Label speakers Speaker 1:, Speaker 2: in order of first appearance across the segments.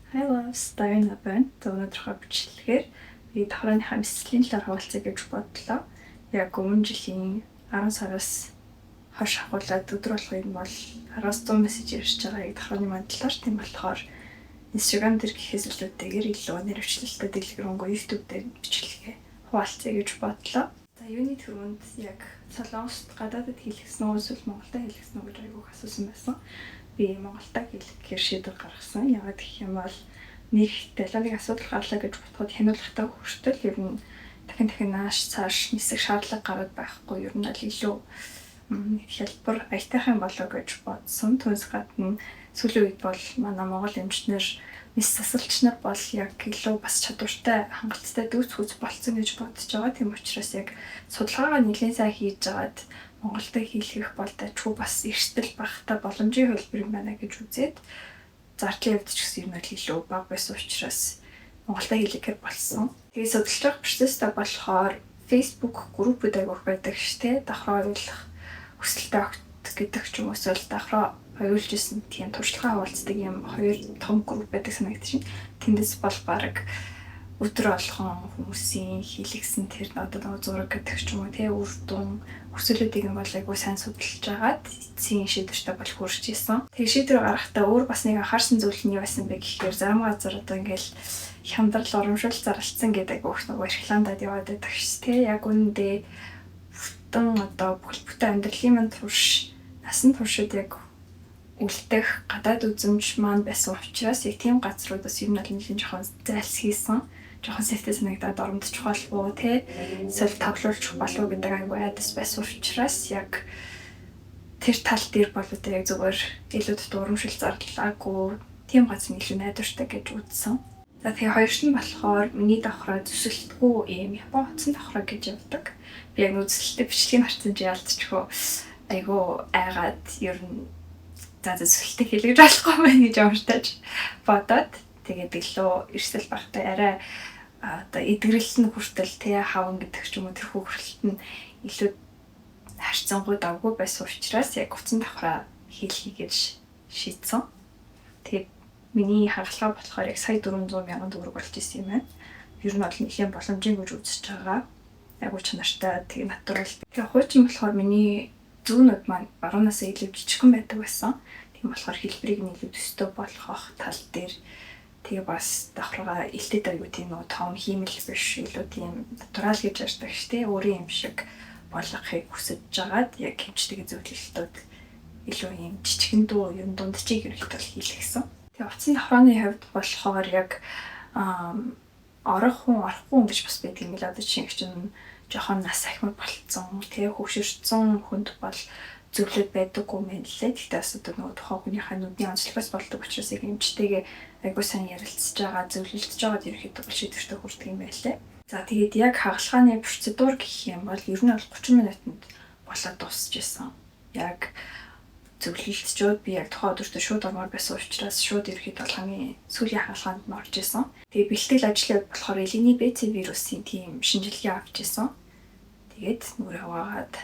Speaker 1: Hi loves, Diana байна. Өнөөдрийнхөө бичлэгээр би давхрааныхаа нислэлийн талаар хуваалцъя гэж бодлоо. Яг өмнө жилийн 10 сараас хойш хавуулаад өдөр болгоё бол 10-100 мессеж ирж байгаа яг давхрааны мандлаар тийм болохоор Instagram дээр гэхээс илүүтэйгээр илүү нэрвчлэлтэй дэлгэрэнгүй YouTube дээр бичлэгээ хуваалцъя гэж бодлоо. За юуны түрүүнд яг Солонгост гадаадд хэлгэсэн үү эсвэл Монголда хэлгэсэн үү гэж айгүйх асуусан байсан. Би Монголда хэлэхээр шийдвэр гаргасан. Яагаад гэх юм бол нэг далайны асуудал гарлаа гэж бодоход хянуулахтай хүртэл ер нь дахин нааш цааш нисэх шаардлага гараад байхгүй. Ер нь аль илүү хялбар аятайхан болоо гэж бодсон. Түүнээс гадна сүүлийн үед бол манай Монгол эмчнэр нис засалч нар бол яг илүү бас чадвартай хангалттай дүүц хүч болцсон гэж бодож байгаа. Тийм учраас яг судалгаагаа нэлээд сайн хийж агаад Монголд хийлгэх бол дажгүй бас эрсдэл багтаа боломжийн хөлбөр юм байна гэж үзээд зардлын хувьд ч гэсэн юм илүү бага байсан учраас Монголд хийлгэхээр болсон. Тэгээд судалж байгаа процесстэй болохоор Facebook группүүд агуулх байдаг штэ. Давхраа оруулах хүсэлтэй огт гэдэг ч юм уу эсвэл давхраа оруулж исэн тийм туршлагаа хуваалцдаг юм хоёр том групп байдаг санагдчих. Тэндээс бол баг өдөр болгон хүмүүсийн хийлгсэн тэр одоо зураг гэдэг ч юм уу тий үр дүн хүсэлүүдийг нь бол айгүй сайн судалж агаад эцсийн шийдвэртэй бол хүрч исэн. Тэгээ шийдвэр гаргахдаа өөр бас нэг анхаарсан зүйл нь юу байсан бэ гэхээр зарим газар одоо ингээл хямдрал урамшуул зарлцсан гэдэг айгүй их нөгөө рекламадад яваад байдаг ш тий яг үүндээ бүтэн одоо бүхэл амьдралын манд турш насан туршид яг үлдэх гадаад үзэмж маань байсан учраас яг тийм газруудаас юм бол нэлийн жоохон зайлсхийсэн. Жохон сэвтэй санагдаад оромдчих болов уу те эсвэл тавлуулчих болов уу гэдэг айгүй айдас байсан учраас яг тэр тал дээр бол одоо яг зүгээр илүү дурамшил зарлаагүй тийм газар нь илүү найдвартай гэж үзсэн. За тэгээ хоёрт нь болохоор миний давхраа зүсэлтгүй ийм Япон утсан давхраа гэж явдаг. Би яг үзэлттэй бичлэгийг харсан чи ялцчихгүй айгүй айгаад ер нь за зүсэлтийг хэлгэж болохгүй байх гэж амартай бодоод тэгээд илүү эрсдэл багтай арай одоо эдгэрэлт нь хүртэл тий хаван гэдэг ч юм уу тэр хөвгөлт нь илүү харьцангуй давгүй байсан учраас яг утсан давхраа хийлхий гэж шийдсэн. Тэгээд миний хагалгаа болохоор яг сая 400 мянган төгрөг болж исэн юм байна. Ер нь бол нэлийн боломжийн гэж үзэж байгаа. Айгуу чанартай тэгээд натурал. Тэгээд хуучин болохоор миний зүүнүүд маань баруунаас илүү жижигхэн байдаг байсан. Тийм болохоор хэлбэрийг нь илүү төстэй болгох тал дээр тэгээ бас давхраа илтэд аягүй тийм нөө том хиймэл биш илүү тийм натурал гэж ярьдаг штэ өөрийн юм шиг болгохыг хүсэж жагаад яг хэмждэг зөвлөлтүүд илүү юм жижигэн дүү юм дундчиг ерөнхийдөө хийлгэсэн. Тэгээ утсан давхрааны хувьд болохоор яг орохгүй гэж бас байдаг юм л одоо чинь жоохон нас ахмад болцсон тэгээ хөвшөрцөн хүнд бол зөвлөд байдаггүй мэн лээ. Тэгтээ бас одоо нөгөө тухайн хүнийхээ нүдний онцлогоос болдог учраас яг эмчтэйгээ айгуу сайн ярилцж байгаа, зөвлөлдөж байгаа ерөөхдөө бол шийдвэртэй хүрдэг юм байлээ. За тэгээд яг хагалгааны процедур гэх юм бол ер нь бол 30 минутанд болоод дуусчихсан. Яг зөвлөлдөж би яг тухайн өдөртөө шууд ормоор байсан учраас шууд ерөөхдөө бол хамгийн сүүлийн хагалгаанд нь орж исэн. Тэгээд бэлтгэл ажлын үед болохоор элиний BC вирусын тийм шинжилгээ авч исэн. Тэгээд нүрээ хаваагаад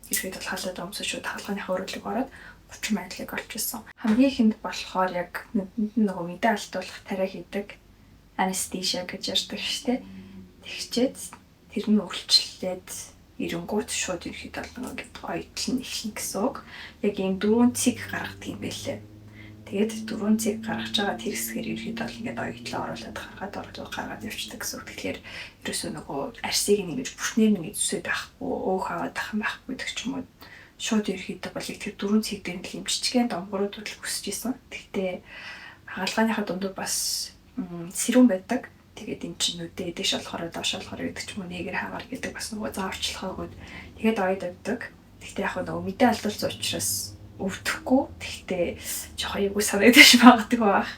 Speaker 1: ихэд бол халаад өмсөж шууд хаалганыхаа өрөөлөг ороод 30 байдлыг олж исэн. Хамгийн ихэнд болохоор яг нүдэнд нөгөө мэдээ алдуулах тариа хийдэг анестезия гэж ярьдаг штеп. Тэгчээд тэр нь өөрчлөлээд эренгуут шууд ихэд бол нөгөө оёдл нь эхлэн гэсэн үг. Яг ийм 4 цэг гаргадаг юм байлээ. Тэгээд 4 цэг гаргаж байгаа тэр хэсгээр ихэд бол ингээд оёдлоо оруулаад гаргаад явчихдаг гэсэн үг. Тэгэхээр ерөөсөө нөгөө арсыг ингэж бүхнээр ингэж зүсээд байхгүй, өөх аваад ах юм байхгүй гэдэг ч юм уу. Шууд ихэд бол яг тэр 4 цэг дээр нь юм жижигхэн домгорууд л хүсэж исэн. Тэгтээ хагалгааныхаа дундуур бас сэрүүн байдаг. Тэгээд эн чинь үдээ дэш болохоор доош болохоор гэдэг ч юм уу нэгээр хагаар гэдэг бас нөгөө зааварчилгаагүй. Тэгээд ойд авдаг. Тэгтээ яг нөгөө мэдээ алдуулсан учраас өвдөхгүй. Тэгтээ жоохон айгуу санагдаж магадгүй баг.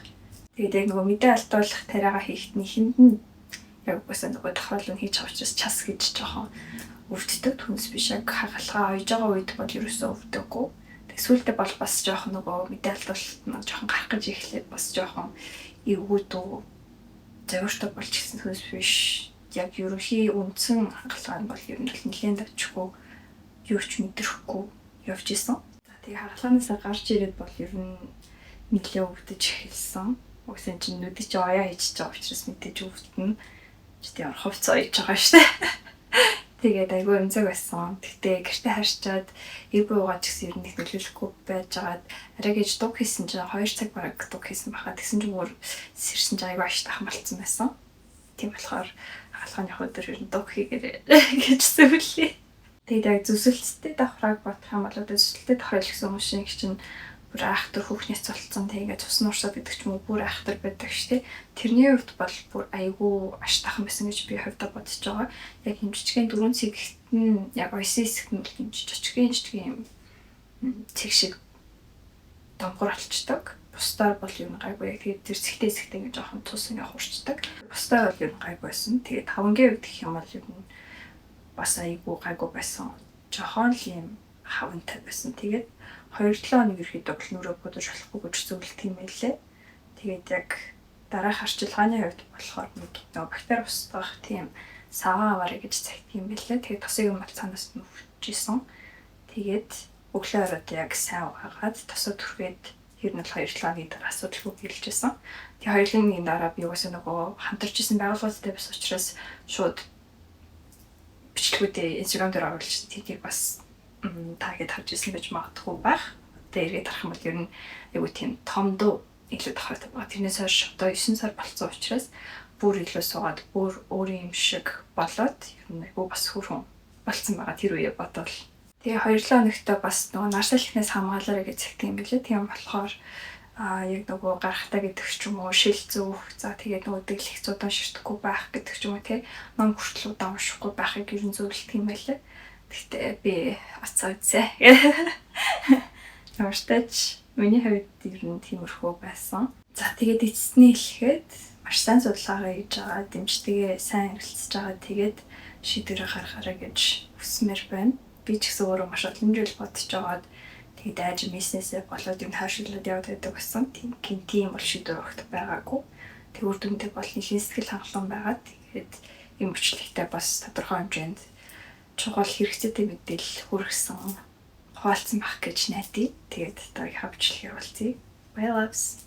Speaker 1: Тэгээд яг нөгөө мэдээ алдуулах тариагаа хийхэд нэхэнд нь яг үгүйсээ нөгөө давхрал нь хийж авах учраас час гэж жоохон өвддөг. Түнс биш яг хагалгаа ойж байгаа үед бол ерөөсөө өвдөггүй. Тэг сүүлдээ бол бас жоохон нөгөө мэдээ алдуулалт нь жоохон гарах гэж эхлээд бас жоохон эвгүүдөө зовёртой болж гисэн хүнс биш. Яг ерөнхий үндсэн хагалгаа нь бол ер нь нэлээд давчгүй юу ч мэдрэхгүй явж исэн. За тэгээ хагалгаанаас гарч ирээд бол ер нь нэлээд өвдөж эхэлсэн. Угсаа чинь нүдий чи ояа хийж байгаа учраас мэдээж өвдөн. Чи тийм хувцас ойж байгаа штэ. Тэгээд айгүй өнцөг байсан. Тэгтээ гэртээ харьчаад эвгүй угаад гэсэн ер нь их нөлөөлөхгүй байжгаад арай гэж дуг хийсэн чинь 2 цаг бараг дуг хийсэн баха. Тэгсэн чинь өөр сэрсэн чинь айгүй аштайхан болцсон байсан. Тийм болохоор хаалганы өдөр ер нь дуг хийгээрэй гэж зөвлөе. Тэгээд яг зүсэлттэй давхраг бодох юм бол зүсэлттэй давхраг гэсэн хүмүүс чинь бүр айхтар хүүхнээс цолцсон тэгээд цус нуурсаад гэдэг ч юм уу бүр айхтар байдаг штэ. Тэрний хувьд бол бүр айгүй аштайхан байсан гэж би хувьдаа бодож байгаа. Яг юм жижигэн 4 цэгт нь яг ойсын хэсэгт нь бол юм жижигэн цэг шиг домгор болчдөг. Бусдаар бол юм гайгүй яг тэгээд тэр зэгтэй ингэ жоохон цус ингэ хуурчдаг. Бусдаар бол юм гайгүй байсан. Тэгээд 5-гийн үед гэх юм бол юм бас айгүй гайгүй байсан. Жохон л юм хавантай байсан. Тэгээд 2-7 хоног ирэхэд бол нүрээ бодож болохгүй гэж зөвлөлт юм байлээ. Тэгээд яг дараах арчилгааны хувьд болохоор нөгөө бактери устгах тийм саван аваарэ гэж цагт юм байлээ. Тэгээд тосыг юм бол цаанаас нь өвчжсэн. Тэгээд өглөө ороод яг сайн угаагаад тосоо түрхээд ер нь бол 2-7 хоногийн дараа асуудалгүй гэлжсэн. Тэгээд хоёрын дараа би угаасаа нөгөө хамтарч исэн байгууллагатай бас учраас шууд бичлэгүүдээ Instagram дээр оруулж тийгийг бас таагээд харж ирсэн байж магадгүй байх. Одоо эргээд харах юм бол ер нь айгүй тийм том дуу илүү тохиолддог байгаа. Тэрнээс хойш одоо 9 сар болцсон учраас бүр илүү суугаад бүр өөрийн юм шиг болоод ер нь айгүй бас хүрхэн болцсон байгаа тэр үе бодвол. Тэгээ 2-7 хоногтой бас нөгөө нарсал ихнээс хамгаалаарай гэж цагт юм билээ. Тийм болохоор яг нөгөө гарахтаа гэдэг ч юм уу шил зөөх за тэгээд нөгөө дэглэх зудаан ширтэхгүй байх гэдэг ч юм уу тий ном хүртэл удаан уншихгүй байхыг ер нь зөвлөлт юм байлээ. Гэхдээ би оцоо үзье. Ямарчтайч миний хувьд ер нь тиймэрхүү байсан. За тэгээд эцэстний хэлэхэд маш сайн судалгаагаа хийж байгаа, дэмжтэйгээ сайн харилцаж байгаа. Тэгээд шийдвэрээ гаргаарай гэж хүсмээр байна. Би ч гэсэн өөрөө маш олон жил бодож байгаад тэгээд айж бизнесээ болоод юм хаашиллаад яваад байдаг байсан. Тийм бол шийдвэр өгөх байгаагүй. Тэг үр дүндээ бол нэлийн сэтгэл хангалуун байгаад тэгээд юм бичлэгтэй бас тодорхой хэмжээнд чухал хэрэгцээтэй мэдээлэл хүргэсэн хуваалцсан байх гэж найдаа. Тэгээд одоо их хавчлал явуулъя. Bye loves.